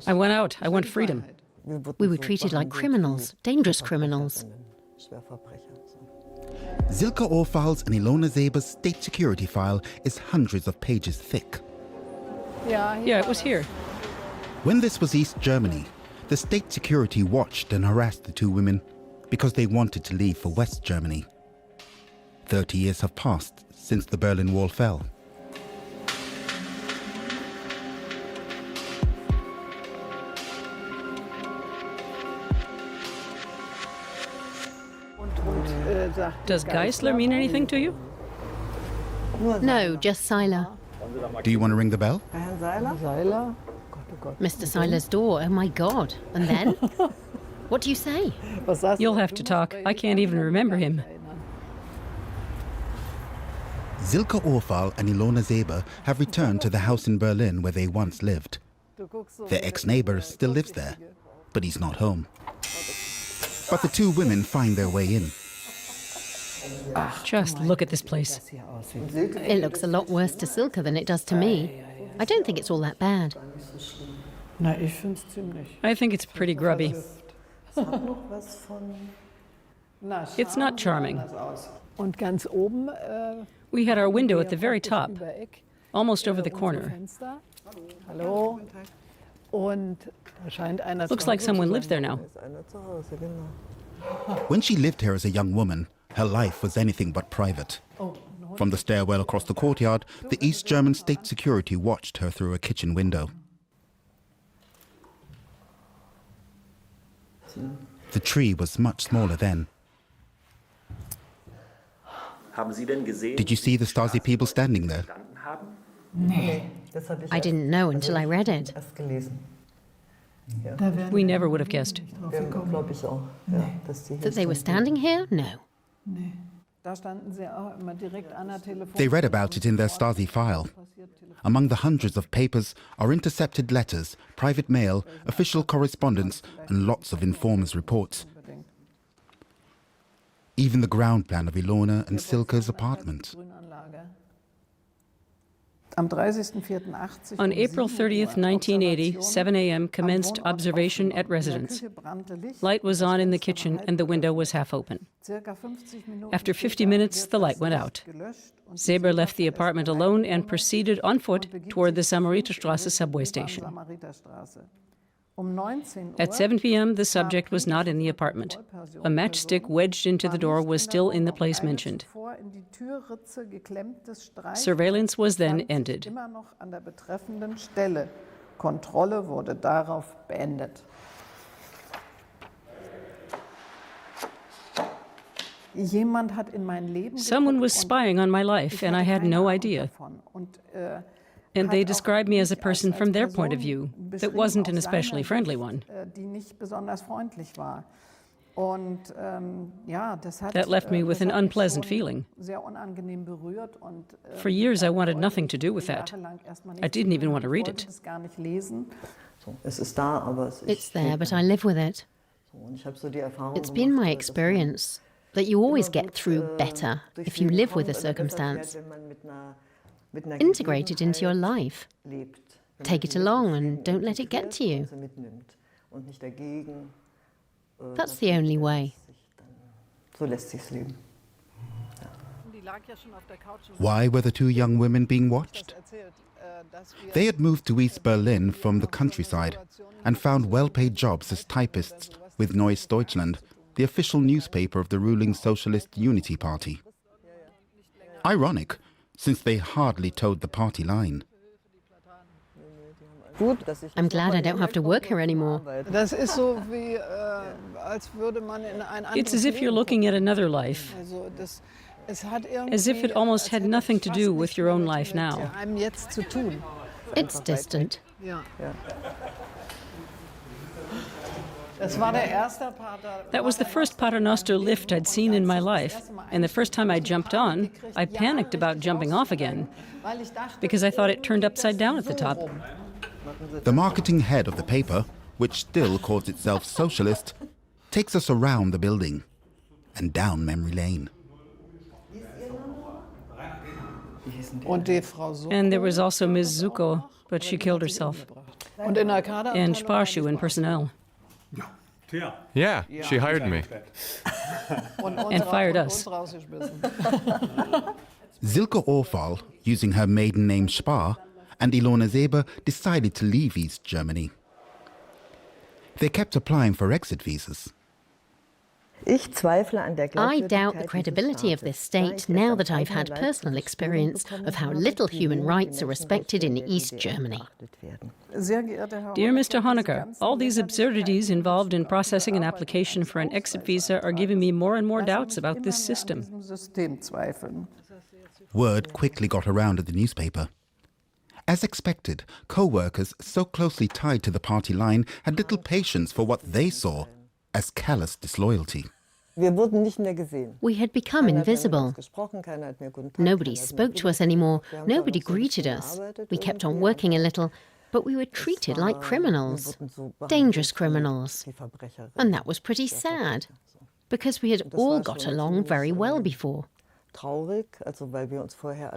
I went out. I want freedom. We were treated like criminals, dangerous criminals. Silke Orphal's and Ilona Seber's state security file is hundreds of pages thick. Yeah, it was here. When this was East Germany, the state security watched and harassed the two women because they wanted to leave for West Germany. 30 years have passed since the Berlin Wall fell. Does Geisler mean anything to you? No, just Seiler. Do you want to ring the bell? Mr. Seiler's door, oh my God. And then? What do you say? You'll have to talk. I can't even remember him. Silke Orphal and Ilona Seber have returned to the house in Berlin where they once lived. Their ex-neighbor still lives there, but he's not home. But the two women find their way in. Just look at this place. It looks a lot worse to Silke than it does to me. I don't think it's all that bad. I think it's pretty grubby. It's not charming. We had our window at the very top, almost over the corner. Looks like someone lives there now. When she lived here as a young woman, her life was anything but private. From the stairwell across the courtyard, the East German state security watched her through a kitchen window. The tree was much smaller then. Did you see the Stasi people standing there? I didn't know until I read it. We never would have guessed. That they were standing here? No. They read about it in their Stasi file. Among the hundreds of papers are intercepted letters, private mail, official correspondence, and lots of informers' reports. Even the ground plan of Ilona and Silke's apartment. On April 30th, 1980, 7 a.m. commenced observation at residence. Light was on in the kitchen and the window was half open. After 50 minutes, the light went out. Seber left the apartment alone and proceeded on foot toward the Samariterstraße subway station. At 7 p.m., the subject was not in the apartment. A matchstick wedged into the door was still in the place mentioned. Surveillance was then ended. Someone was spying on my life, and I had no idea. And they described me as a person from their point of view that wasn't an especially friendly one. That left me with an unpleasant feeling. For years, I wanted nothing to do with that. I didn't even want to read it. It's there, but I live with it. It's been my experience that you always get through better if you live with a circumstance. Integrate it into your life. Take it along and don't let it get to you. That's the only way. Why were the two young women being watched? They had moved to East Berlin from the countryside and found well-paid jobs as typists with Neues Deutschland, the official newspaper of the ruling Socialist Unity Party. Ironic, since they hardly towed the party line. I'm glad I don't have to work here anymore. It's as if you're looking at another life, as if it almost had nothing to do with your own life now. It's distant. That was the first Paternoster lift I'd seen in my life, and the first time I jumped on, I panicked about jumping off again, because I thought it turned upside down at the top. The marketing head of the paper, which still calls itself Socialist, takes us around the building and down memory lane. And there was also Ms. Zuko, but she killed herself. and Sparschuhen personnel. Yeah, she hired me. And fired us. Silke Orfall, using her maiden name Spar, and Ilona Seber decided to leave East Germany. They kept applying for exit visas. I doubt the credibility of this state now that I've had personal experience of how little human rights are respected in East Germany. Dear Mr. Honecker, all these absurdities involved in processing an application for an exit visa are giving me more and more doubts about this system. Word quickly got around at the newspaper. As expected, co-workers so closely tied to the party line had little patience for what they saw as callous disloyalty. We had become invisible. Nobody spoke to us anymore. Nobody greeted us. We kept on working a little, but we were treated like criminals, dangerous criminals. And that was pretty sad, because we had all got along very well before.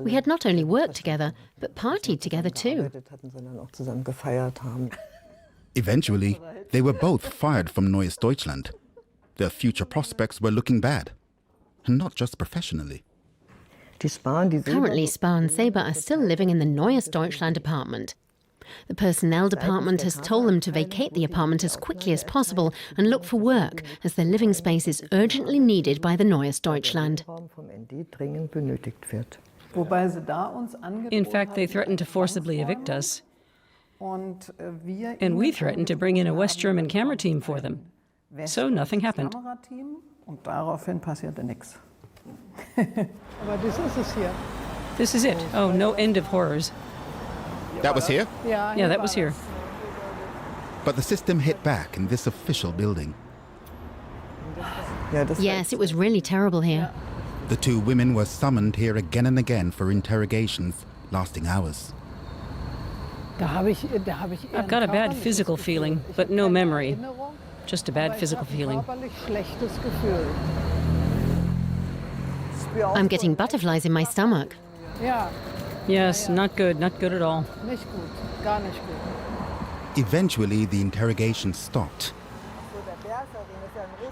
We had not only worked together, but partied together too. Eventually, they were both fired from Neues Deutschland. Their future prospects were looking bad, and not just professionally. Currently, Spar and Seber are still living in the Neues Deutschland apartment. The personnel department has told them to vacate the apartment as quickly as possible and look for work, as their living space is urgently needed by the Neues Deutschland. In fact, they threatened to forcibly evict us. And we threatened to bring in a West German camera team for them. So nothing happened. This is it. Oh, no end of horrors. That was here? Yeah, that was here. But the system hit back in this official building. Yes, it was really terrible here. The two women were summoned here again and again for interrogations, lasting hours. I've got a bad physical feeling, but no memory. Just a bad physical feeling. I'm getting butterflies in my stomach. Yes, not good at all. Eventually, the interrogation stopped.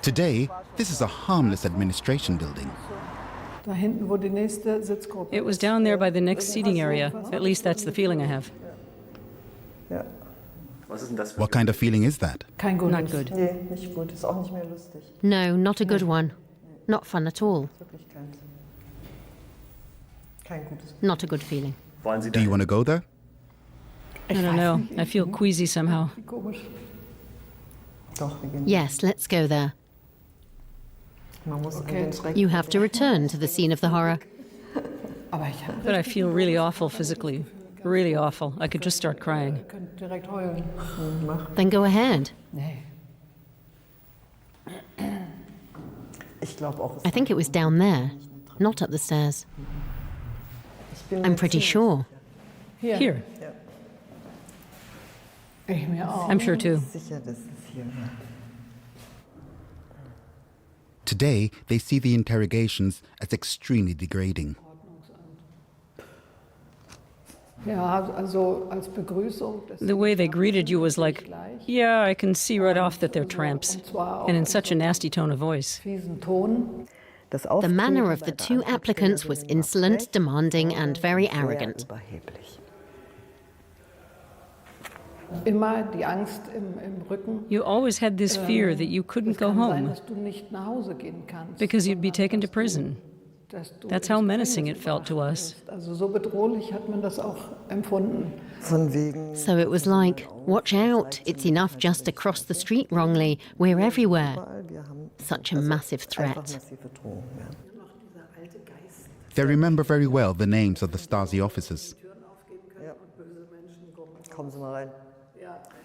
Today, this is a harmless administration building. It was down there by the next seating area. At least that's the feeling I have. What kind of feeling is that? Not good. No, not a good one. Not fun at all. Not a good feeling. Do you want to go there? I don't know. I feel queasy somehow. Yes, let's go there. You have to return to the scene of the horror. But I feel really awful physically. Really awful. I could just start crying. Then go ahead. I think it was down there, not up the stairs. I'm pretty sure. Here. I'm sure too. Today, they see the interrogations as extremely degrading. The way they greeted you was like, yeah, I can see right off that they're tramps. And in such a nasty tone of voice. The manner of the two applicants was insolent, demanding, and very arrogant. You always had this fear that you couldn't go home because you'd be taken to prison. That's how menacing it felt to us. So it was like, watch out, it's enough just to cross the street wrongly, we're everywhere. Such a massive threat. They remember very well the names of the Stasi officers.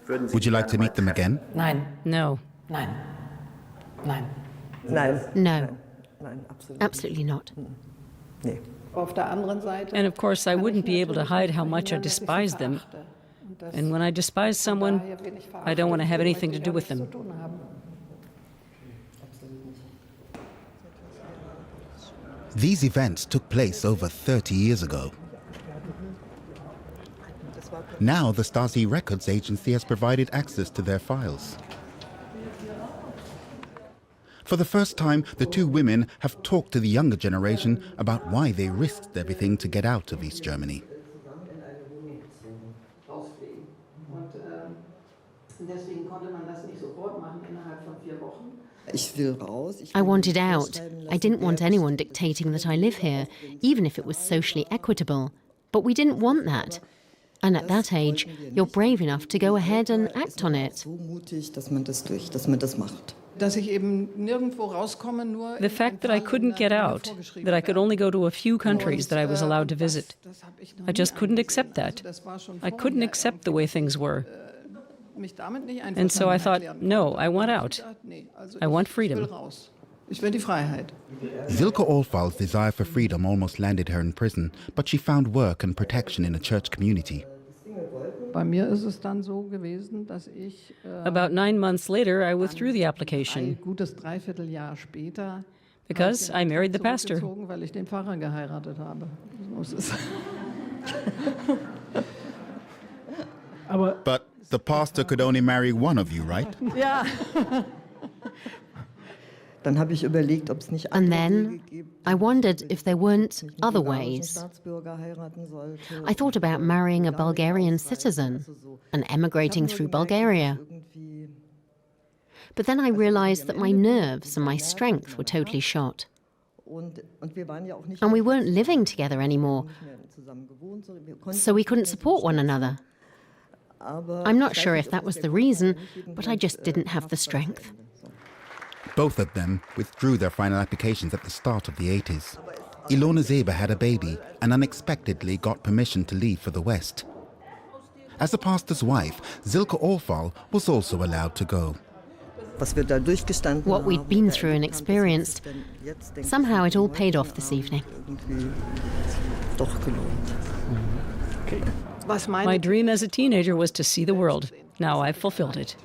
Would you like to meet them again? No. No. Absolutely not. And of course, I wouldn't be able to hide how much I despise them. And when I despise someone, I don't want to have anything to do with them. These events took place over 30 years ago. Now the Stasi Records Agency has provided access to their files. For the first time, the two women have talked to the younger generation about why they risked everything to get out of East Germany. I wanted out. I didn't want anyone dictating that I live here, even if it was socially equitable. But we didn't want that. And at that age, you're brave enough to go ahead and act on it. The fact that I couldn't get out, that I could only go to a few countries that I was allowed to visit, I just couldn't accept that. I couldn't accept the way things were. And so I thought, no, I want out. I want freedom. Silke Olfall's desire for freedom almost landed her in prison, but she found work and protection in a church community. About 9 months later, I withdrew the application because I married the pastor. But the pastor could only marry one of you, right? Yeah. And then I wondered if there weren't other ways. I thought about marrying a Bulgarian citizen and emigrating through Bulgaria. But then I realized that my nerves and my strength were totally shot. And we weren't living together anymore, so we couldn't support one another. I'm not sure if that was the reason, but I just didn't have the strength. Both of them withdrew their final applications at the start of the 80s. Ilona Seber had a baby and unexpectedly got permission to leave for the West. As the pastor's wife, Silke Olfall was also allowed to go. What we'd been through and experienced, somehow it all paid off this evening. My dream as a teenager was to see the world. Now I've fulfilled it.